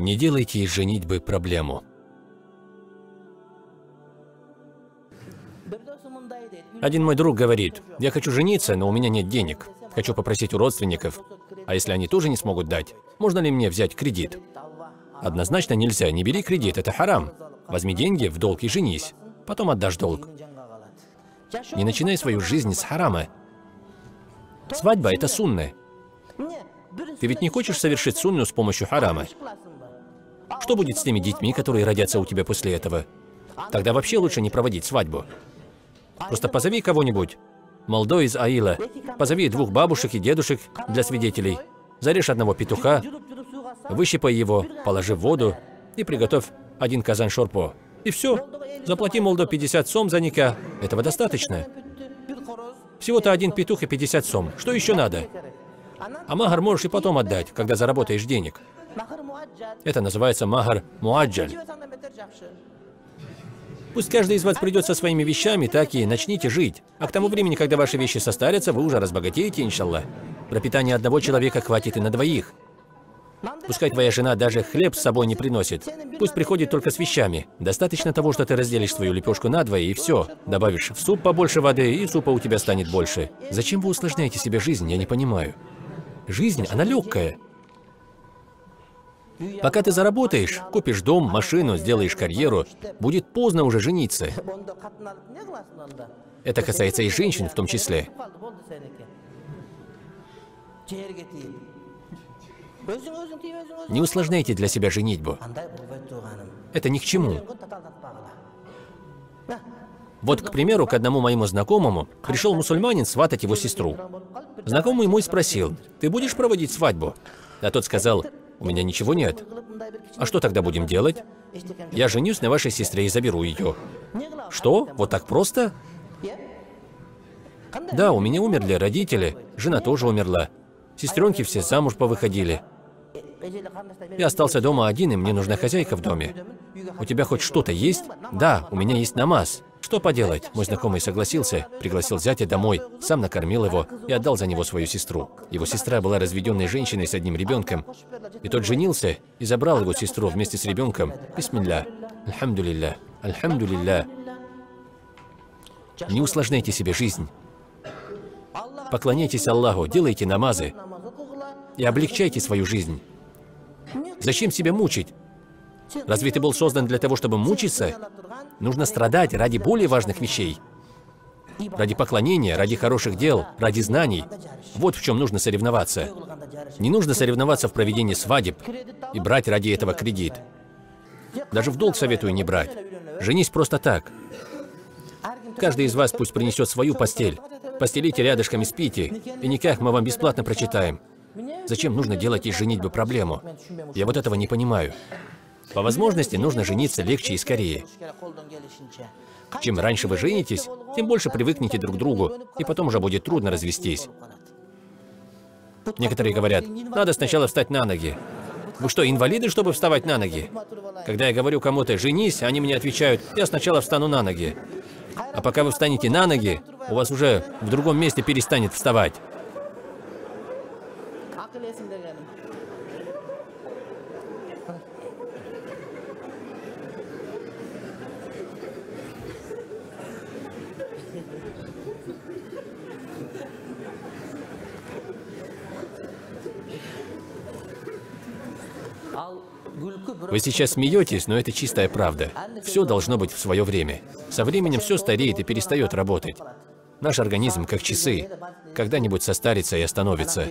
Не делайте из женитьбы проблему. Один мой друг говорит: я хочу жениться, но у меня нет денег. Хочу попросить у родственников. А если они тоже не смогут дать, можно ли мне взять кредит? Однозначно нельзя, не бери кредит, это харам. Возьми деньги в долг и женись, потом отдашь долг. Не начинай свою жизнь с харама. Свадьба – это сунна. Ты ведь не хочешь совершить сунну с помощью харама? Что будет с теми детьми, которые родятся у тебя после этого? Тогда вообще лучше не проводить свадьбу. Просто позови кого-нибудь, молодой из аила, позови 2 бабушек и дедушек для свидетелей, зарежь одного петуха, выщипай его, положи в воду и приготовь 1 казан шорпо. И все. Заплати молодо 50 сом за никах. Этого достаточно. Всего-то 1 петух и 50 сом. Что еще надо? А махар можешь и потом отдать, когда заработаешь денег. Это называется махар муаджаль. Пусть каждый из вас придет со своими вещами, так и начните жить. А к тому времени, когда ваши вещи состарятся, вы уже разбогатеете, иншаллах. Пропитание одного человека хватит и на 2. Пускай твоя жена даже хлеб с собой не приносит. Пусть приходит только с вещами. Достаточно того, что ты разделишь свою лепешку на 2, и все. Добавишь в суп побольше воды, и супа у тебя станет больше. Зачем вы усложняете себе жизнь, я не понимаю. Жизнь, она легкая. Пока ты заработаешь, купишь дом, машину, сделаешь карьеру, будет поздно уже жениться. Это касается и женщин в том числе. Не усложняйте для себя женитьбу. Это ни к чему. Вот, к примеру, к одному моему знакомому пришел мусульманин сватать его сестру. Знакомый мой спросил: ты будешь проводить свадьбу? А тот сказал: у меня ничего нет. А что тогда будем делать? Я женюсь на вашей сестре и заберу ее. Что? Вот так просто? Да, у меня умерли родители, жена тоже умерла. Сестренки все замуж повыходили. Я остался дома один, и мне нужна хозяйка в доме. У тебя хоть что-то есть? Да, у меня есть намаз. Что поделать? Мой знакомый согласился, пригласил зятя домой, сам накормил его и отдал за него свою сестру. Его сестра была разведенной женщиной с 1 ребенком. И тот женился и забрал его сестру вместе с ребенком. Бисмилля. Альхамдулилля. Альхамдулилля. Не усложняйте себе жизнь. Поклоняйтесь Аллаху, делайте намазы и облегчайте свою жизнь. Зачем себя мучить? Разве ты был создан для того, чтобы мучиться? Нужно страдать ради более важных вещей. Ради поклонения, ради хороших дел, ради знаний. Вот в чем нужно соревноваться. Не нужно соревноваться в проведении свадеб и брать ради этого кредит. Даже в долг советую не брать. Женись просто так. Каждый из вас пусть принесет свою постель. Постелите рядышком и спите, и никак мы вам бесплатно прочитаем. Зачем нужно делать из женитьбы проблему? Я вот этого не понимаю. По возможности нужно жениться легче и скорее. Чем раньше вы женитесь, тем больше привыкнете друг к другу, и потом уже будет трудно развестись. Некоторые говорят: надо сначала встать на ноги. Вы что, инвалиды, чтобы вставать на ноги? Когда я говорю кому-то «женись», они мне отвечают: я сначала встану на ноги. А пока вы встанете на ноги, у вас уже в другом месте перестанет вставать. Вы сейчас смеетесь, но это чистая правда. Все должно быть в свое время. Со временем все стареет и перестает работать. Наш организм как часы. Когда-нибудь состарится и остановится.